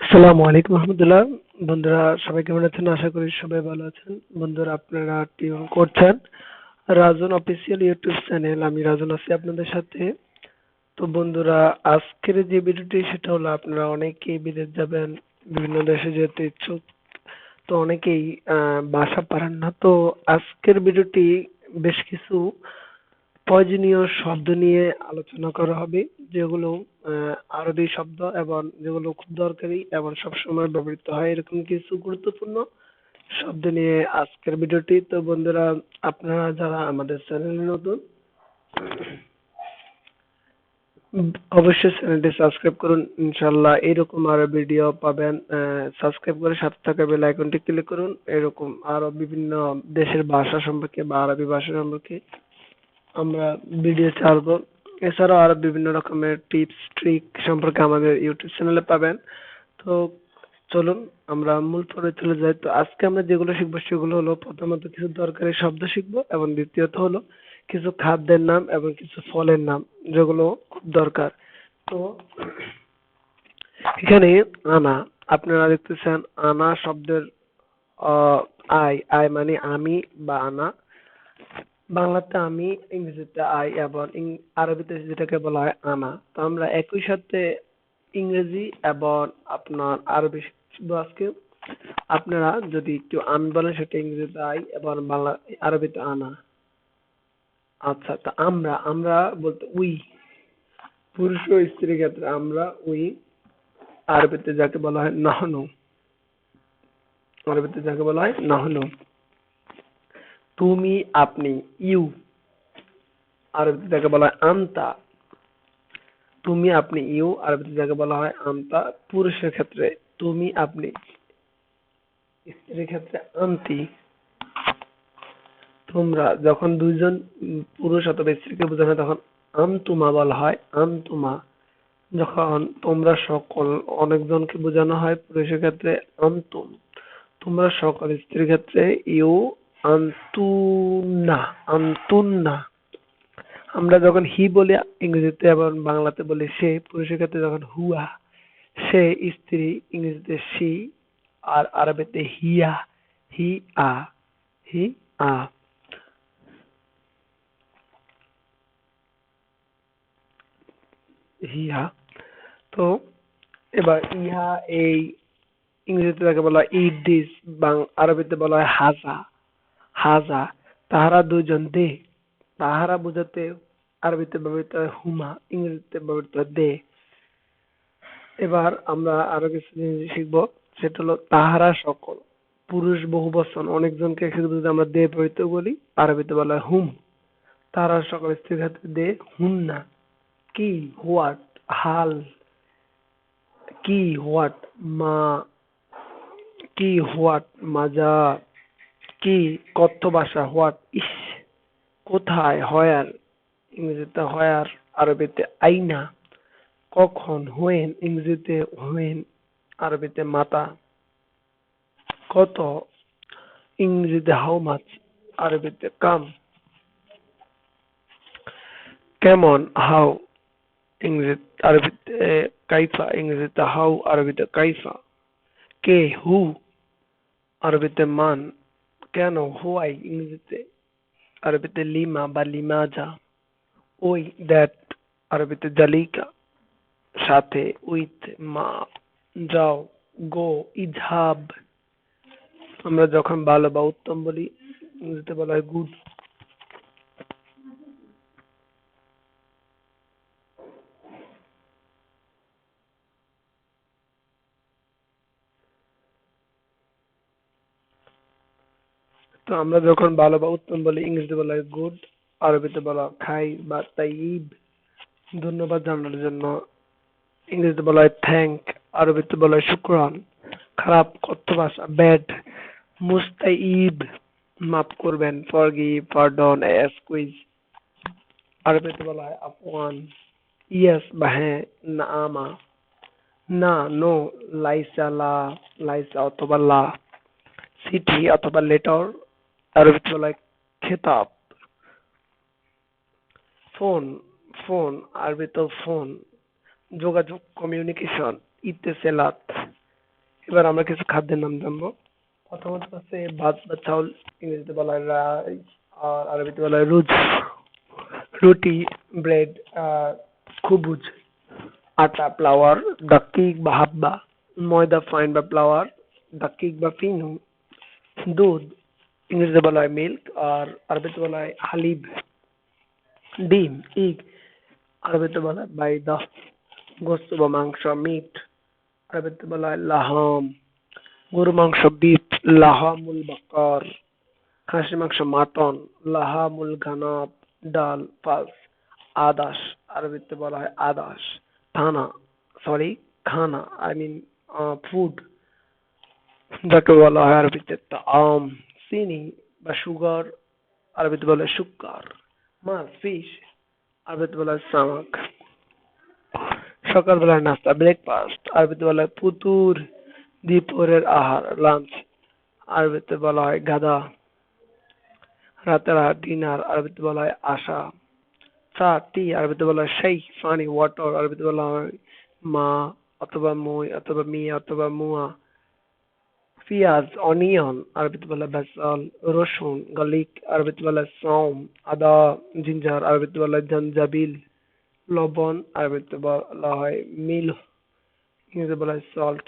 আসসালামু আলাইকুম রহমতুল্লাহ। বন্ধুরা সবাই কেমন আছেন? আশা করি সবাই ভালো আছেন। বন্ধুরা আপনারা টিউন করছেন রাজন অফিসিয়াল ইউটিউব চ্যানেল। আমি রাজন আছি আপনাদের সাথে। তো বন্ধুরা, আজকের যে ভিডিওটি সেটা হলো, আপনারা অনেকেই বিদেশ যাবেন, বিভিন্ন দেশে যেতে ইচ্ছুক, তো অনেকেই ভাষা পারেন না। তো আজকের ভিডিওটি বেশ কিছু প্রয়োজনীয় শব্দ নিয়ে আলোচনা করা হবে, যেগুলো আরবি শব্দ এবং যেগুলো খুব দরকারি এবং সবসময় ব্যবহৃত হয়, এরকম কিছু গুরুত্বপূর্ণ শব্দ নিয়ে আজকের ভিডিওটি। তো বন্ধুরা, আপনারা যারা আমাদের চ্যানেলে নতুন, অবশ্যই চ্যানেলটি সাবস্ক্রাইব করুন। ইনশাল্লাহ এরকম আরো ভিডিও পাবেন। সাবস্ক্রাইব করে সাথে থাকা বেল আইকনটি ক্লিক করুন। এরকম আরো বিভিন্ন দেশের ভাষা সম্পর্কে বা আরবি ভাষা সম্পর্কে আমরা ভিডিও ছাড়বো। এছাড়াও আরো বিভিন্ন রকমের টিপস ট্রিক সম্পর্কে আমাদের ইউটিউব চ্যানেলে পাবেন। তো চলুন আমরা মূল পর্বে চলে যাই। তো আজকে আমরা যেগুলো শিখবো সেগুলো হলো, প্রথমত কিছু দরকারি শব্দ শিখবো, এবং দ্বিতীয়ত হলো কিছু খাদ্যের নাম এবং কিছু ফলের নাম যেগুলো খুব দরকার। তো এখানে আনা, আপনারা দেখতেছেন আনা শব্দের আহ আই, আই মানে আমি বা আনা। বাংলাতে আমি, ইংরেজিতে আই, এবং আরবিতে যেটাকে বলা হয় আনা। তো আমরা একই সাথে ইংরেজি এবং আপনার আরবি শিখবো আজকে। আপনারা যদি একটু আমি বলেন সেটা ইংরেজিতে আই এবং বাংলা আরবিতে আনা। আচ্ছা, তো আমরা আমরা বলতে উই, পুরুষ ও স্ত্রীর ক্ষেত্রে আমরা উই। আরবিতে যাকে বলা হয় নাহনু, আরবিতে যাকে বলা হয় নাহনু। তুমি আপনি, ইউ, আরবিতে যাকে বলা হয় আন্তা। তুমি আপনি, ইউ, আরবিতে যাকে বলা হয় আন্তা পুরুষের ক্ষেত্রে। তুমি আপনি, স্ত্রীর ক্ষেত্রে আন্তি। তোমরা, যখন দুইজন পুরুষ অথবা স্ত্রীকে বোঝানো হয় তখন আন্তুমা বলা হয়, আন্তুমা। যখন তোমরা সকল অনেকজনকে বোঝানো হয় পুরুষের ক্ষেত্রে আন্তুম। তোমরা সকল, স্ত্রীর ক্ষেত্রে ইউ, আন্তুন্না, আন্তুন্না। আমরা যখন হি বলি ইংরেজিতে এবং বাংলাতে বলি সে, পুরুষের ক্ষেত্রে যখন হুয়া, সে, স্ত্রী ইংরেজিতে সি, আর আরবিতে হিয়া, হি আ, হি আ। হিয়া। তো এবার ইহা, এই, ইংরেজিতে তাকে বলা হয় ইট দিস, আরবিতে বলা হয় হাজা, হাজা। তাহারা দুজন, দে। তাহারা বোঝাতে আরবিতে ব্যবহৃত হয় হুমা, ইংরেজিতে ব্যবহৃত হয় দে। এবার আমরা আরো কিছু জিনিস শিখবো, সেটা হলো তাহারা সকল, পুরুষ বহু বচন, অনেকজনকে একসাথে যদি আমরা দে ব্যবহৃত বলি আরবিতে বলা হয় হুম। তাহারা সকল, স্ত্রীর ক্ষেত্রে দে, হুন্না। কি, হোয়াট, হাল, কি, হোয়াট, মা, কি, হোয়াট, মাজা, কি, কথ্য ভাষা, হোয়াট, ইস, কোথায়, হোয়ার, ইংরেজিতে হোয়ার, আরবিতে আইনা। কখন, হোয়েন, ইংরেজিতে হোয়েন, আরবিতে মাতা। কত, ইংরেজিতে হাউ মাচ, আরবিতে কাম। কেমন, হাউ, আরবিতে কাইফা, ইংরেজিতে হাউ, আরবিতে কাইফা। কে, হু, আরবিতে মান। কেন, হোয়াই, ইংরেজিতে, আরবিতে লিমা বা লিমাজা। ওই, দ্যাট, আরবিতে জালিকা, সাথে, উইথ, মা। যাও, গো, ইজহাব। আমরা যখন ভালো বা উত্তম বলি ইংরেজিতে বলা হয় গুড। তো আমরা যখন ভালো বা উত্তম বলি ইংরেজিতে বলা হয় গুড, আরবিতে বলা হয় খাই বা তাইব। ধন্যবাদ জানানোর জন্য ইংরেজিতে বলা হয় থ্যাংক, আরবিতে বলা হয় শুক্রান। খারাপ, কথ্য ভাষা ব্যাড। মুস্তাইব, মাফ করবেন, ফরগিভ, পারডন, এক্সকুইজ, আরবিতে বলা হয় আফওয়ান। ইয়েস বা হ্যাঁ, নামা, না, নো, লাইসা, লা, লাইসা অথবা লা। চিঠি অথবা লেটার, আরবিতে বলা হয় খেতাব। ফোন, ফোন, আরবিতে ফোন। যোগাযোগ, কমিউনিকেশন, ইত্তেসেলাত। এবার আমরা কিছু খাদ্যের নাম জানবো। প্রথমত হচ্ছে ভাত বা চাউল, ইংরেজিতে বলা হয় রাইস, আর আরবিতে বলা হয় রুজ। রুটি, ব্রেড, খুবুজ, আটা ফ্লাওয়ার, দাকিক বা হাব্বা, ময়দা ফাইন বা ফ্লাওয়ার, দাকিক বা ফিনু, দুধ, ইংরেজিতে বলা হয় মিল্ক, আর আরবিতে বলা হয় হালিব, ডিম, ইগ, আরবিতে বলা হয় বাইদা, গোস্ত বা মাংস, মিট, আরবিতে বলা হয় লাহাম, গরু মাংস, বিফ, লাহামুল বাকার, খাসি মাংস, মাটন, লাহামুল গানাব, ডাল, পালস, আদাস, আরবিতে বলা হয় আদাস, থানা, সরি, খানা, আই মিন ফুড, যাকে বলা হয় আরবিতে তাআম, চিনি বা সুগার, আরবিতে বলা হয় সুক্কার, মাছ, ফিশ, আরবিতে বলা হয় সামাক, সকালবেলার নাস্তা, ব্রেকফাস্ট, আরবিতে বলা হয় ফুতুর, দুপুরের আহার, লাঞ্চ, আরবিতে বলা হয় গাদা, রাতের আহার, ডিনার, আরবিতে বলা হয় আশা, চা, টি, আরবিতে বলা হয় শাই, পানি, ওয়াটার, আরবিতে বলা হয় মা অথবা মই অথবা মিয়া অথবা মুয়া, পিঁয়াজ, অনিয়ন, আরবিতে বলা হয় বাসাল, রসুন, গার্লিক, আরবিতে বলা হয় সম, আদা, জিঞ্জার, আরবিতে বলা হয় জঞ্জাবিল, লবণ, আরবিতে বলা হয় মিল, ইংরেজিতে বলা হয় সল্ট।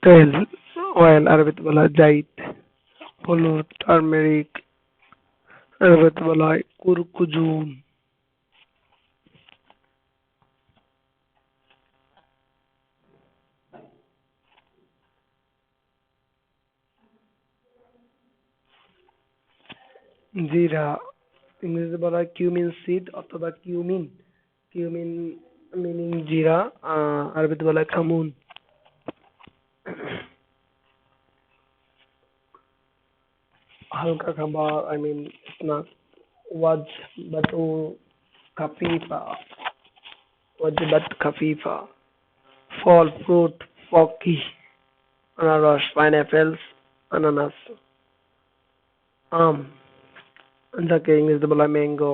তেল, অয়েল, আরবিতে বলা হয় জাইদ, হলুদ, টার্মেরিক, আরবিতে বলা হয় কুরকুজুম, জিরা, ইংরেজিতে বলা হয় কিউমিন সিড অথবা কিউমিন, কিউমিন মিনিং জিরা, আরবিতে বলা হয় খামুন। হালকা খাবার, আই মিন স্ন্যাক, ওয়াজবাতু খাফিফা, ওয়াজবাত খাফিফা, ফল, ফ্রুট, ফকি, আনারস, পাইনঅ্যাপেলস, আনানাস, আম, যাকে ইংরেজিতে বলা হয় ম্যাঙ্গো,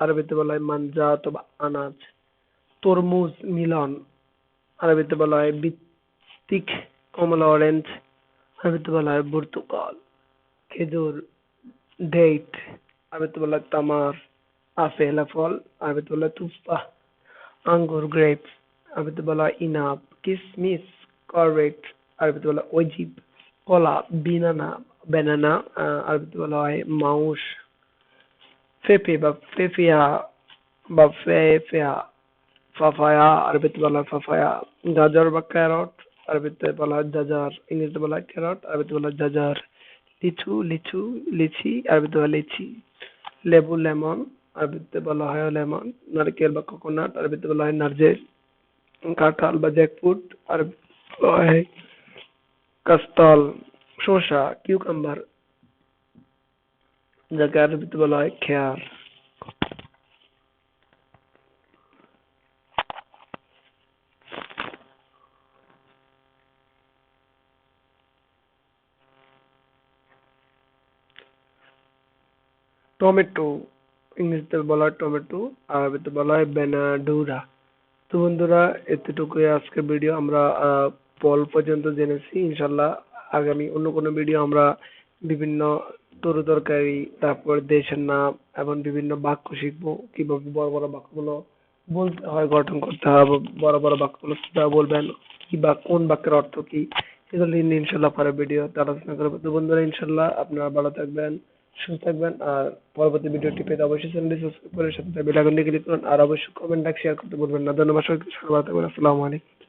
আরবিতে বলা হয় মানজা অথবা আনাজ, তরমুজ, মিলন, আরবিতে বলা হয় বিত্তিক, কমলা, অরেঞ্জ, আরবিতে বলা হয় পর্তুগাল, খেজুর, ডেট, আরবিতে বলা হয় তামার, আপেল, ফল, আরবিতে বলা হয় তুফা, আঙ্গুর, গ্রেপস, আরবিতে বলা হয় ইনাব, কিসমিস, করেট, আরবিতে বলা হয় ওজিব, কলা, বিনানা, ব্যানানা, আরবিতে বলা হয় মাউস, পেঁপে বা পেঁপিয়া বা ফেফেয়া, পাপায়া, আরবিতে বলা হয় পাপায়া, গাজর বা ক্যারট, আরবিতে বলা হয় জাজার, ইংরেজিতে বলা হয় ক্যারট, আরবিতে বলা হয় জাজার, লিচু, লিচি, আরবিতে বলা হয় লিচি, লেবু, লেমন, আরবিতে বলা হয় লেমন, নারকেল বা কোকোনাট, আরবিতে বলা হয় নারজেল, কাঁঠাল বা জ্যাকফ্রুট, আরবিতে বলা হয় কাস্তাল, শসা, কিউকাম্বার, যাকে আরবিতে বলা হয় খেয়ার। টমেটো, ইংরেজিতে বলা হয় টমেটো, আরবিতে বলা হয় বেনাডুরা। তো বন্ধুরা, এতটুকুই আজকের ভিডিও। আমরা ফল পর্যন্ত জেনেছি। ইনশাল্লাহ আগামী অন্য কোনো ভিডিও আমরা বিভিন্ন তরকারি, তারপর দেশের নাম এবং বিভিন্ন বাক্য শিখবো, কিভাবে বড় বড় বাক্যগুলো বলতে হয়, গঠন করতে হবে, বড় বড় বাক্যগুলো কিভাবে বলবেন, কি বা কোন বাক্যের অর্থ কি, এগুলো নিয়ে ইনশাল্লাহ পরে ভিডিওতে আলোচনা করবো। তো বন্ধুরা, ইনশাল্লাহ আপনারা ভালো থাকবেন, সুস্থ থাকবেন, আর পরবর্তী ভিডিওটি পেতে অবশ্যই চ্যানেলটি সাবস্ক্রাইব করে সাথে বেল আইকনটি ক্লিক করুন, আর অবশ্যই কমেন্ট লাইক শেয়ার করতে ভুলবেন না। ধন্যবাদ সবাইকে, সবাই ভালো থাকবেন। আসসালামু আলাইকুম।